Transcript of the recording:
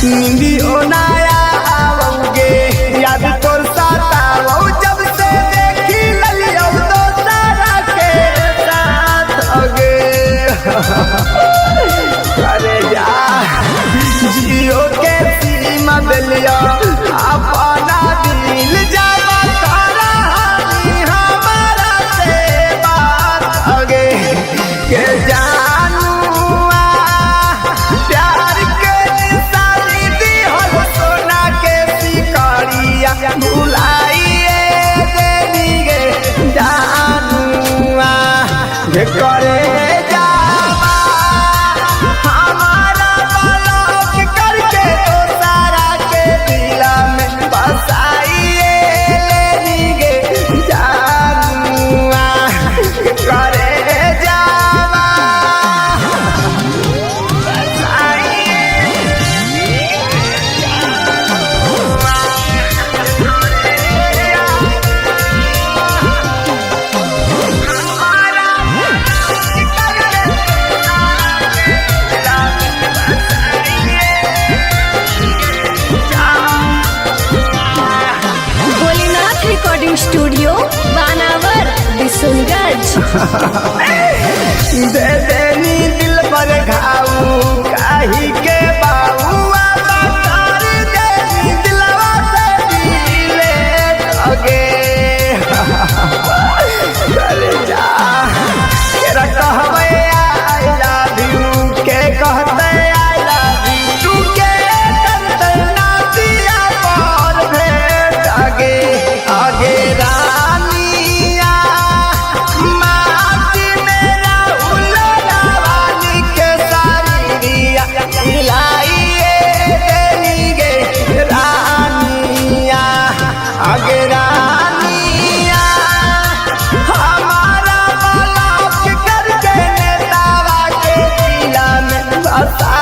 निंदी ओनाया आओगे याद तोर सताओ जब से देखी ललियो तो सारा के साथ होगे। अरे जा जियो के सीमा दिलियो अपना दिल जावा तारा हमारा से बात होगे के जानुआ प्यार के निशानी दी हो सोना के सिकड़िया भुलाइए देंगे जानुआ करे जावा हमारा ब्लॉक करके तो सारा के दिला में बसाइए लेंगे जानुआ करे जावा भोलेनाथ रिकॉर्डिंग स्टूडियो बानावर बिशुनगंज। दे देनी दिल पर घाऊ काही के बाहुआ बता देनी दिलवा से दिले अगे चले जा तेरा कहवे आई लव यू के कहते आई लव यू तू के करते ना दिया पर भेट आगे आगे रानिया माटी मेरा उलड़ावानी के सारी दिया इलाइए देंगे रानिया आगे रानिया हमारा ब्लॉक करके नेतावा के जिला में बसा